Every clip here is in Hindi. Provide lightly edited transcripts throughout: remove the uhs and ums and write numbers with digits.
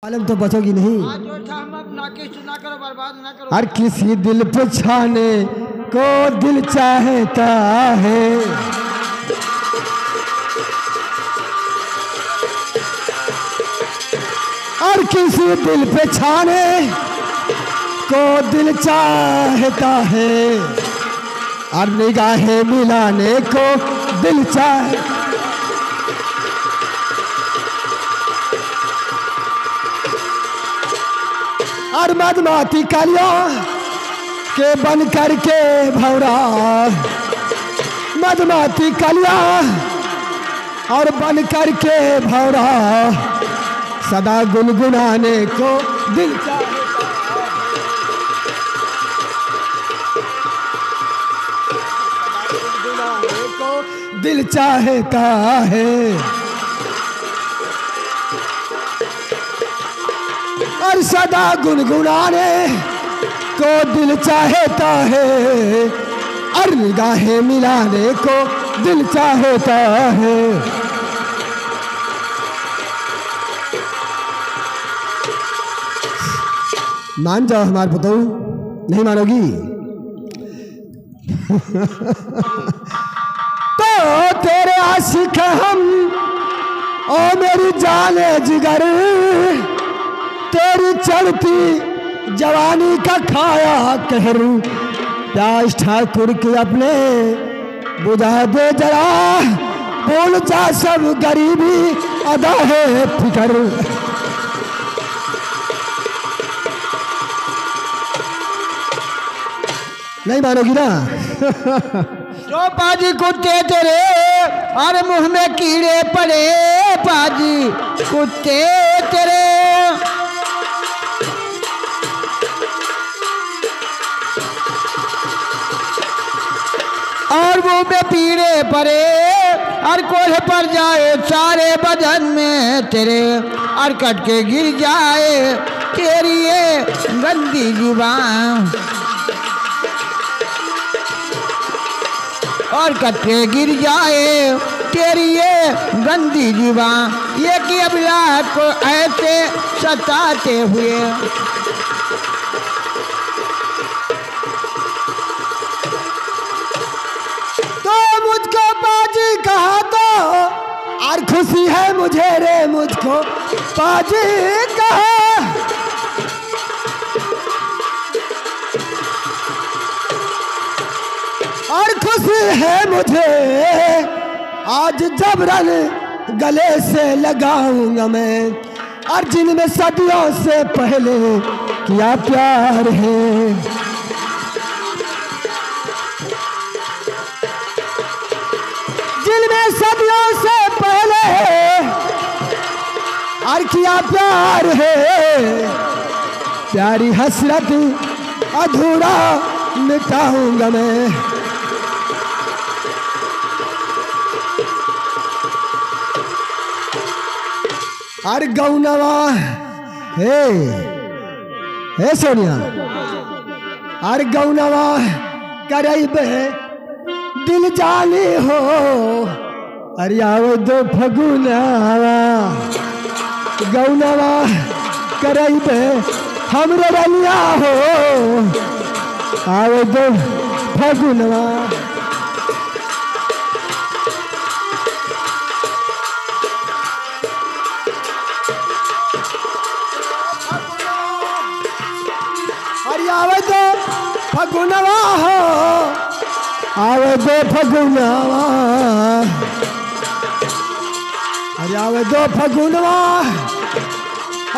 आलम तो बचोगी नहीं। जो था हम अब ना करो, बर्बाद ना करो। हर किसी दिल पे छाने को दिल चाहता है। हर किसी दिल पे छाने को दिल चाहता है। और निगाहें मिलाने को दिल चाहे। और मधुमाती कलियों के बन करके भौरा, मधुमाती कलियां और बन करके भौरा, सदा गुनगुनाने को दिल चाहता है। दिल चाहता है। और सदा गुनगुनाने को दिल चाहता है। और निगाहें मिलाने को दिल चाहता है। मान जाओ हमारे पुतौ, नहीं मानोगी? तो तेरे आशिक हम ओ मेरी जाने जिगर, तेरी चढ़ती जवानी का खाया कहर। प्यास ठाकुर की अपने बुझा दे जरा, बोल जा सब गरीबी अदा है फिकर। नहीं मानोगी ना? जो पाजी कुत्ते तेरे और मुंह में कीड़े पड़े, पाजी कुत्ते तेरे और मुंह में पीड़े पड़े, और कोल्हे पर जाए सारे बदन में तेरे, और कट के गिर जाए तेरी ये गंदी जुबान, और कट्टे गिर जाए तेरी ये गंदी जुबान। ये कि अबला को ऐसे सताते हुए, तो मुझको बाजी कहा तो और खुशी है मुझे रे, मुझको बाजी कहा। और खुशी है मुझे आज जबरन गले से लगाऊंगा मैं, और जिनमें सदियों से पहले किया प्यार है। जिनमें सदियों से पहले और किया प्यार है, प्यारी हसरत अधूरा मिटाऊंगा मैं। और गौनवा हे सोनिया, और गौनवा करैबे दिल जानी हो, अरे आओ दो फगुनवा, गौनवा करैबे हमरे रलिया हो, आओ दो फगुनवा। आवे दो फगुनवा हो, आवे दो फगुनवा, अरे आवे दो फगुनवा,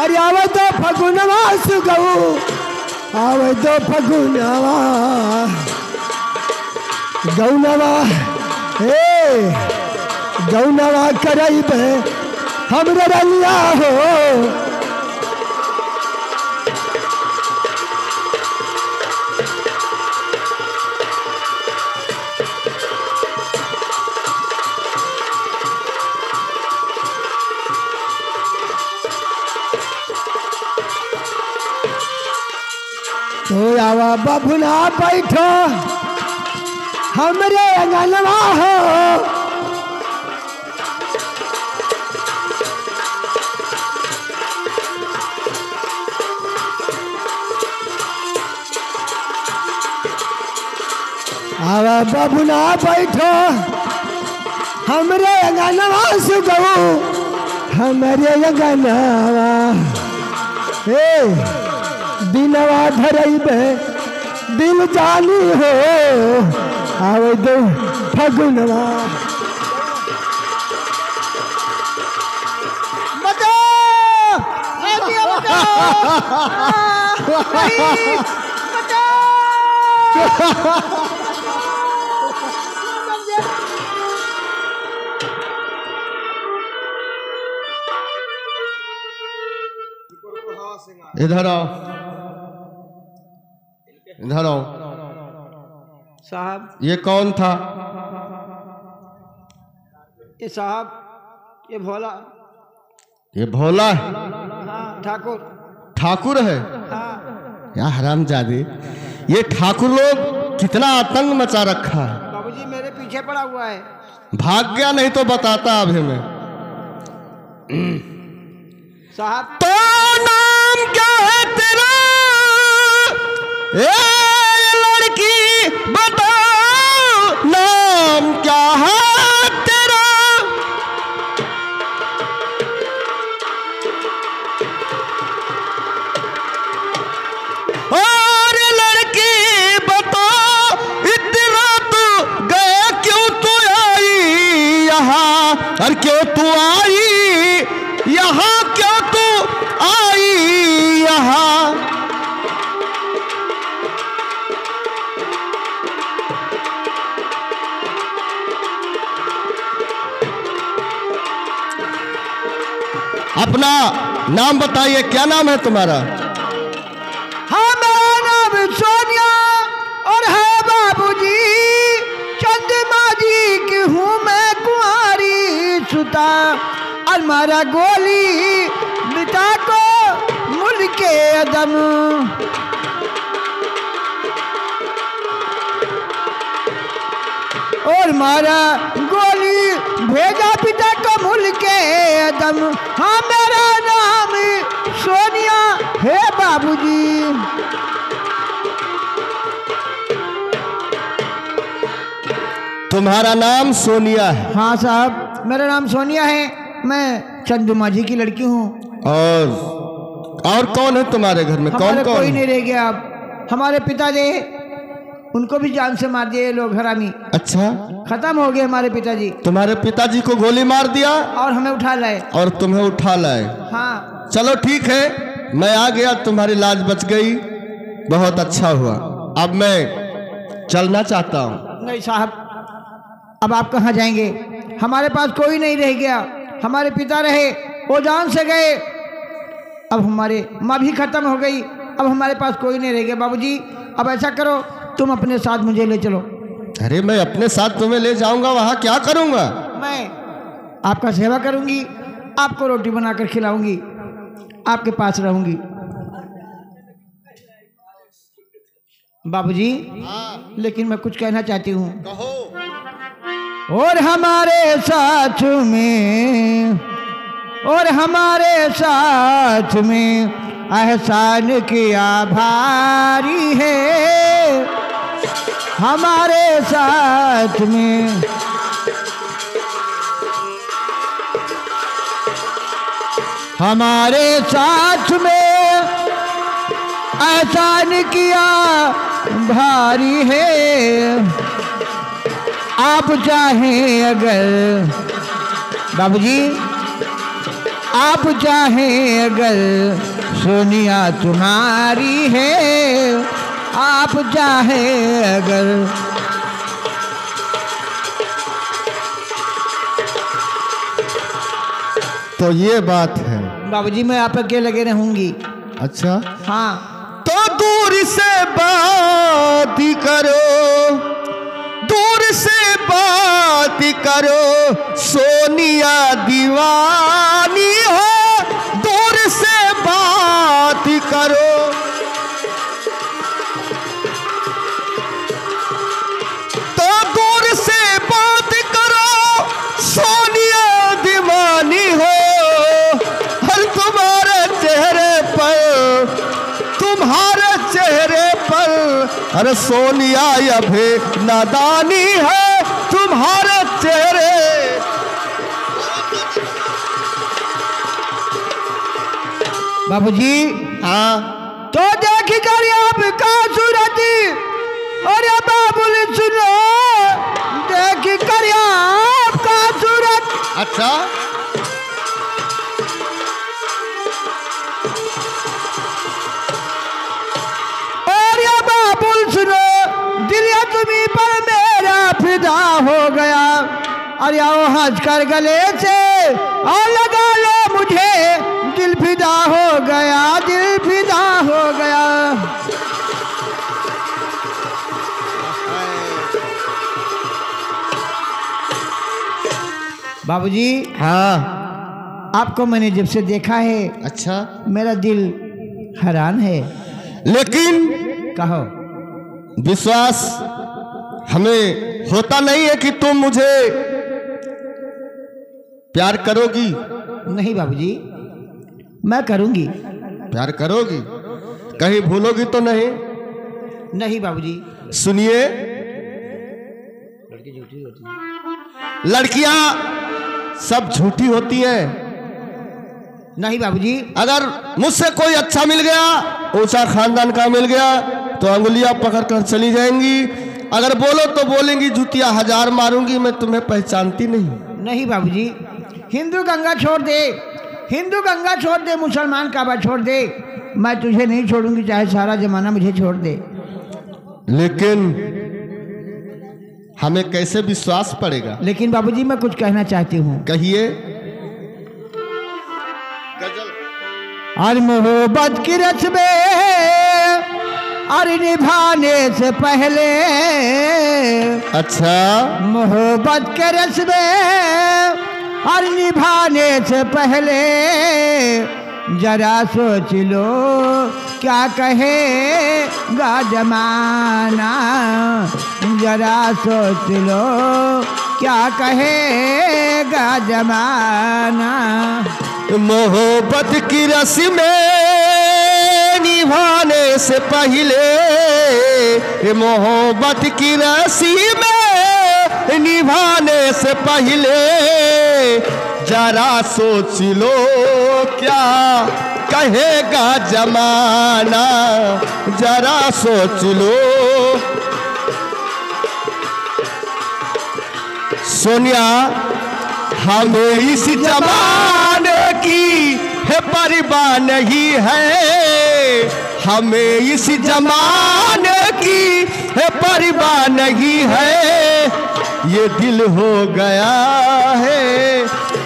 अरे आवे दो फगुनवा सुगऊ, आवे दो फगुनवा। गौनवा हे गौनवा करैबे हमरे रलिया हो, तो आवा बबुना बैठो हमरे अंगनवा हो, आवा बबुना बैठो हमरे अंगनवा सुगऊ हमरे अंगनवा ए दिनवा धरैबे दिल जानी हो आवे दो फगुनवा इधर आओ, इधर आओ। साहब ये कौन था? ये साहब ये भोला। ये भोला है? हाँ ठाकुर। ठाकुर है? हाँ या हरामजादे, ये ठाकुर लोग कितना आतंक मचा रखा है। बाबूजी मेरे पीछे पड़ा हुआ है। भाग गया नहीं तो बताता अभी मैं। साहब तो नाम क्या है तेरा? ए लड़की बताओ नाम क्या है तेरा? और लड़की बताओ इतना तू गया क्यों तू आई यहाँ? और क्यों तू आई यहाँ? क्यों तू आई यहाँ? अपना नाम बताइए, क्या नाम है तुम्हारा? हाँ मेरा नाम सोनिया और है बाबूजी चंद्रमा जी की हूँ मैं कुंवारी सुता। और मारा गोली बिता को मुल्के अदम। और मारा गोली भेजा पिता को मुल्के अदम। हाँ मेरा नाम सोनिया है बाबूजी। तुम्हारा नाम सोनिया है? हाँ साहब मेरा नाम सोनिया है। मैं चंद्रमा जी की लड़की हूँ। और कौन है तुम्हारे घर में? कौन कौन? कोई नहीं रह गया अब। हमारे पिताजी उनको भी जान से मार दिए ये लोग हरामी। अच्छा, खत्म हो गए हमारे पिताजी। तुम्हारे पिताजी को गोली मार दिया और हमें उठा लाए। और तुम्हें उठा लाए? हाँ चलो ठीक है, मैं आ गया, तुम्हारी लाज बच गई, बहुत अच्छा हुआ। अब मैं चलना चाहता हूँ। नहीं साहब अब आप कहाँ जाएंगे? हमारे पास कोई नहीं रह गया। हमारे पिता रहे वो जान से गए। अब हमारे माँ भी खत्म हो गई। अब हमारे पास कोई नहीं रह गया। बाबूजी अब ऐसा करो तुम अपने साथ मुझे ले चलो। अरे मैं अपने साथ तुम्हें ले जाऊंगा, वहां क्या करूंगा? मैं आपका सेवा करूंगी, आपको रोटी बनाकर खिलाऊंगी, आपके पास रहूंगी। बाबूजी लेकिन मैं कुछ कहना चाहती हूँ। कहो। और हमारे साथ में एहसान किया भारी है। हमारे साथ में एहसान किया भारी है। आप चाहें अगर बाबूजी आप चाहें अगर सोनिया तुम्हारी है। आप चाहें अगर तो ये बात है बाबूजी मैं आप अकेले लगे रहूंगी। अच्छा, हाँ तो दूर से बात करो, दूर से बात करो, सोनिया दीवानी हो, दूर से बात करो। तो दूर से बात करो, सोनिया दीवानी हो। हर तुम्हारे चेहरे पर अरे सोनिया अभी नादानी है तुम्हारे चेहरे। बाबूजी हाँ तो देख कर आपका सूरत, अरे बाबुल सुनो देख कर आपका सूरत। अच्छा और ये बाबुल सुनो दिल या तुम्ही पर मेरा फिदा हो गया। अरे आओ हंस कर गले से और लगा लो मुझे, दिल फिदा हो गया, दिल फिदा हो गया। बाबूजी हाँ आपको मैंने जब से देखा है अच्छा, मेरा दिल हैरान है। लेकिन कहो विश्वास हमें होता नहीं है कि तुम मुझे प्यार करोगी। नहीं बाबूजी मैं करूंगी। प्यार करोगी, कहीं भूलोगी तो नहीं? नहीं बाबूजी। सुनिए, लड़कियां सब झूठी होती हैं। नहीं बाबूजी। अगर मुझसे कोई अच्छा मिल गया, ऊंचा खानदान का मिल गया, तो अंगुलियां पकड़ कर चली जाएंगी। अगर बोलो तो बोलेंगी जूतियां 1000 मारूंगी, मैं तुम्हें पहचानती नहीं। नहीं बाबूजी, हिंदू गंगा छोड़ दे, हिंदू गंगा छोड़ दे, मुसलमान काबा छोड़ दे, मैं तुझे नहीं छोड़ूंगी चाहे सारा जमाना मुझे छोड़ दे। लेकिन हमें कैसे विश्वास पड़ेगा? लेकिन बाबूजी मैं कुछ कहना चाहती हूँ। कहिए। और मोहब्बत की रस्में और निभाने से पहले, अच्छा मोहब्बत के रस्में और निभाने से पहले जरा सोच लो क्या कहेगा जमाना, जरा सोच लो क्या कहेगा जमाना। मोहब्बत की रस्में निभाने से पहले, मोहब्बत की रस्में निभाने से पहले जरा सोच लो क्या कहेगा जमाना, जरा सोच लो। सोनिया हमें इस जमाने की है परवाह नहीं है, हमें इस जमाने की है परवाह नहीं है। ये दिल हो गया है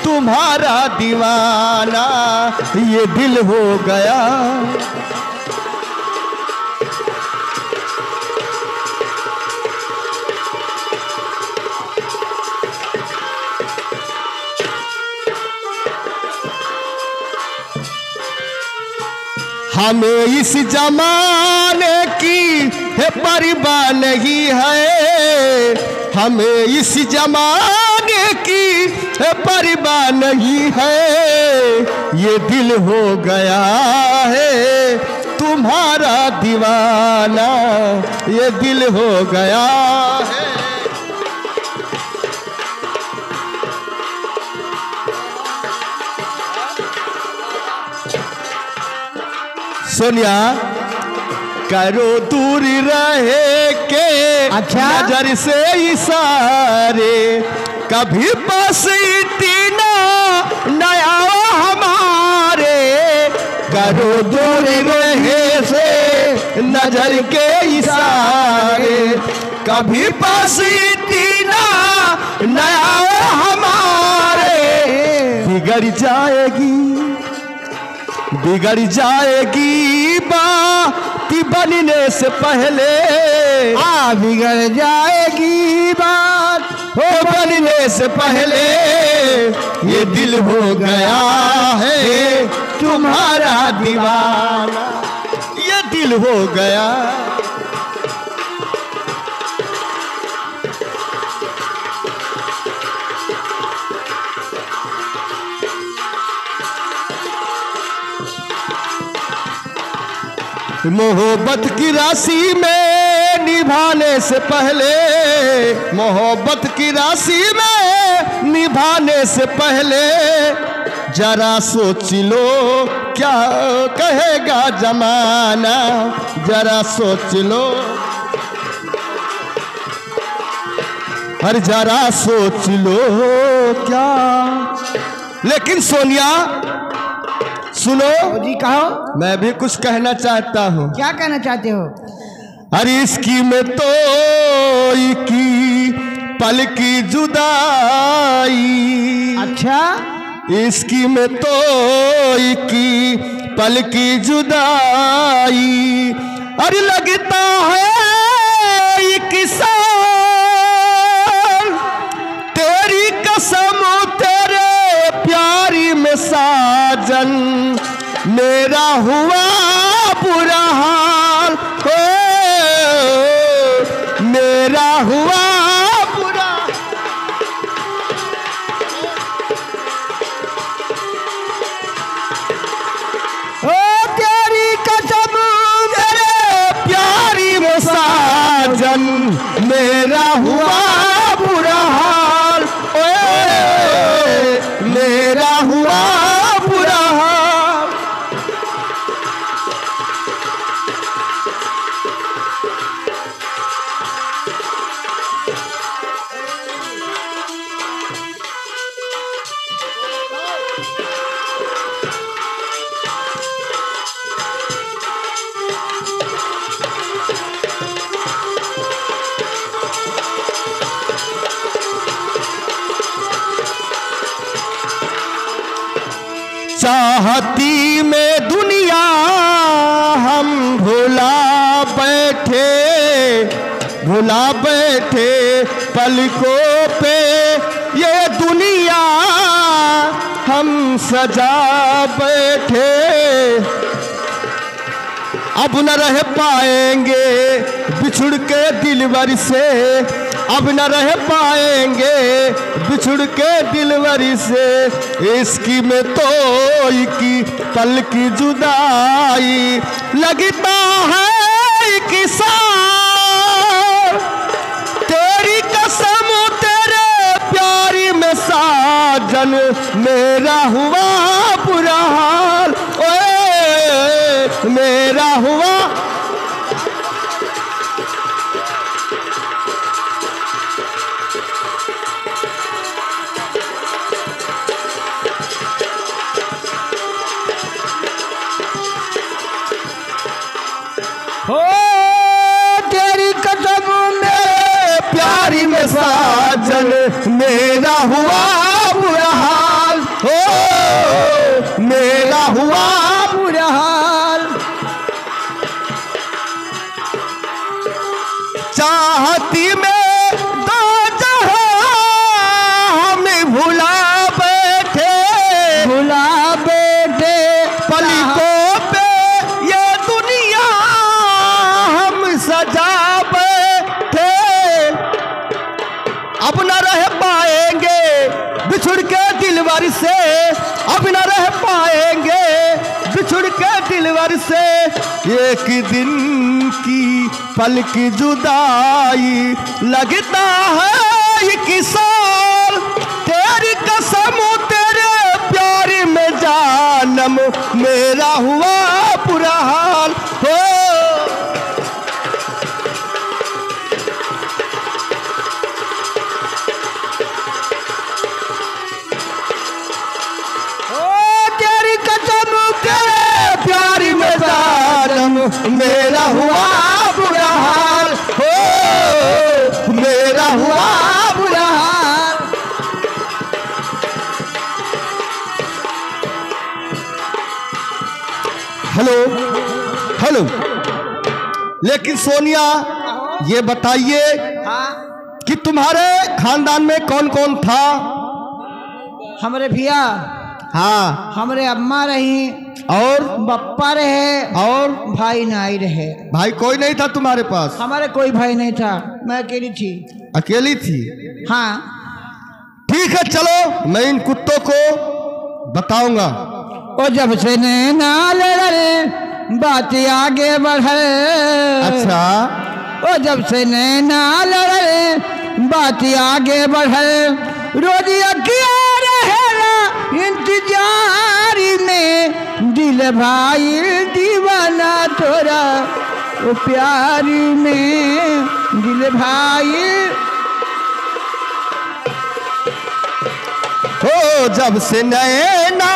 तुम्हारा दीवाना, ये दिल हो गया। हमें इस जमाने की है परवाह नहीं है, हमें इस जमाने की है परवाह नहीं है। ये दिल हो गया है तुम्हारा दीवाना, ये दिल हो गया है। सोनिया करो दूर रहे के अच्छा? नजर से इशारे, कभी बस इतना नया हमारे। करो दूर रहे से नजर के इशारे, कभी बस इतना नया हमारे। बिगड़ जाएगी, बिगड़ जाएगी बात बनने से पहले, बिगड़ जाएगी बात हो बनने से पहले। ये दिल हो गया है तुम्हारा दीवाना, ये दिल हो गया। मोहब्बत की राशि में निभाने से पहले, मोहब्बत की राशि में निभाने से पहले जरा सोच लो क्या कहेगा जमाना, जरा सोच लो, अरे जरा सोच लो क्या। लेकिन सोनिया सुनो जी कहो। मैं भी कुछ कहना चाहता हूँ। क्या कहना चाहते हो? अरे इसकी में तो की पल की जुदाई, अच्छा इसकी में तो की पल की जुदाई, अरे लगता है किसान तेरी कसम तेरे प्यारी में साजन, मेरा हुआ बुरा हाल हो, मेरा हुआ बुरा। ओ तेरी कसम तेरे प्यारी में साजन, मेरा हुआ बुरा हाल, ओए मेरा हुआ बुरा हाल। चाहती में दुनिया हम भुला बैठे पलकों पे, ये दुनिया हम सजा बैठे, अब न रह पाएंगे बिछुड़ के दिलवर से, अब न रह पाएंगे बिछुड़ के दिलवरी से, इसकी में तो की पल की जुदाई, लगता है किसान तेरी कसम तेरे प्यारी में साजन, मेरा हुआ बुरा हाल, ओए मेरा हुआ। हो तेरी कसम मेरे प्यारी में साजन, मेरा हुआ बुरा हाल, हो मेरा हुआ बुरा हाल। चाहती में दो जहां हमें भुला बैठे पलकों पे, ये दुनिया हम सजा बैठे, अब न रह पाएंगे बिछुड़ के दिलवर से, अब न रह पाएंगे बिछुड़ के दिलवर से, एक दिन की पल की जुदाई, लगता है ये किसान तेरी कसम तेरे प्यारी में जानम, मेरा हुआ बुरा हाल हो। तेरी कसम तेरे प्यारी में जानम, मेरा हुआ बुरा हाल हो, मेरा हुआ बुरा हाल। Hello hello. लेकिन सोनिया ये बताइए कि तुम्हारे खानदान में कौन कौन था? हमारे भैया, हाँ, हमारे अम्मा रही और बप्पा रहे और भाई नाई रहे। भाई कोई नहीं था तुम्हारे पास? हमारे कोई भाई नहीं था, मैं अकेली थी। अकेली थी? हाँ ठीक है, चलो मैं इन कुत्तों को बताऊंगा। और जब से नैना लड़े बात आगे बढ़े, अच्छा, ओ जब से नैना लड़े बात आगे बढ़ल रोज अखिया रहेला इंतजार में दिल भाई दीवाना तोरा ओ प्यार में दिल भाई हो जब से नैना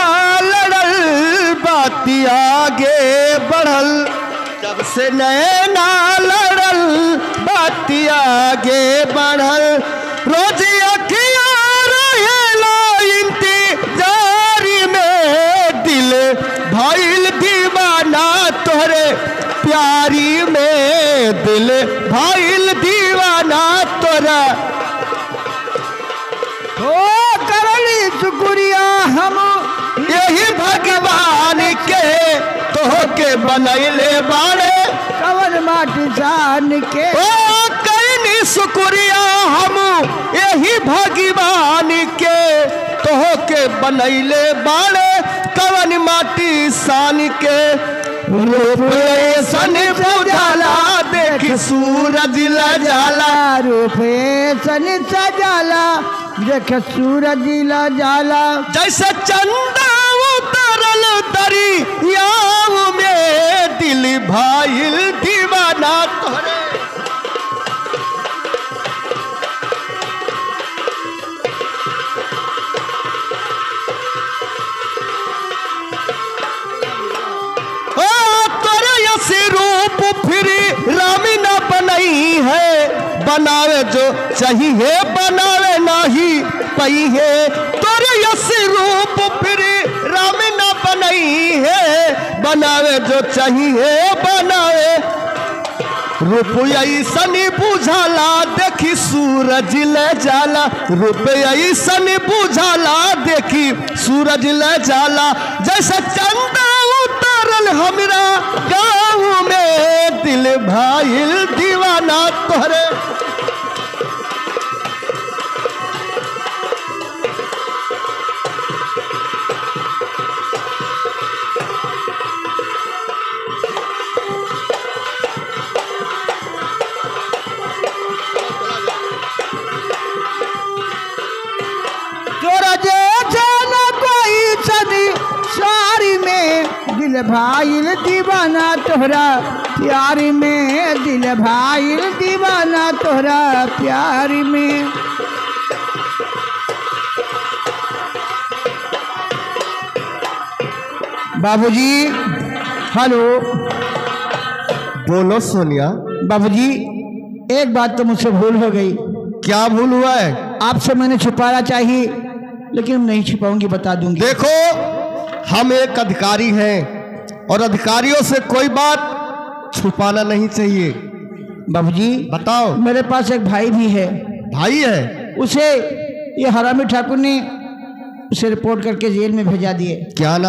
लड़ल बाती आगे बढ़ल जब से नैना लड़ल बाती आगे बढ़ल रोज अखिया रहेला इंतजार में दिल भइल दीवाना तोहरे प्यारी में दिल भइल दीवाना तोरा ओ करली शुक्रिया हम यही भगवान के तोहके बनैले बाड़े कवन माटी जान के ओ करनी शुक्रिया हम यही भगवान के तोहके बनैले बाड़े कवन माटी सान के रूप ऐसन बुझाला देख सूरज ल जाला रूप ऐसन सजाला देख सूरज ल जाला जैसे चंदा उतरल दरियाव में दिल भाइल दीवाना तोहरे रूप फिर रामी न बनई है बनावे जो चाहिए बनावे नहीं पई है तोरे यस रूप फिर रामी न बनई है बनावे जो चाहिए बनावे रूप ऐसन बुझाला देखी सूरज ले जाला रूप ऐसन बुझाला देखी सूरज ले जाला जैसे चंदा उतरल हमरा गाँव में दिल भाइल दीवाना तोहरे तोरा जैसा न कोई सदी सारी में दिल भाइल दीवाना तोहरा प्यार में दिल भाइल दीवाना तोहरा प्यार में बाबूजी हेलो बोलो सोनिया बाबूजी एक बात तो मुझसे भूल हो गई क्या भूल हुआ है आपसे मैंने छुपाना चाहिए लेकिन नहीं छुपाऊंगी बता दूंगी देखो हम एक अधिकारी हैं और अधिकारियों से कोई बात छुपाना नहीं चाहिए बाबूजी बताओ मेरे पास एक भाई भी है भाई है उसे ये हरामी ठाकुर ने उसे रिपोर्ट करके जेल में भेजा दिए क्या नाम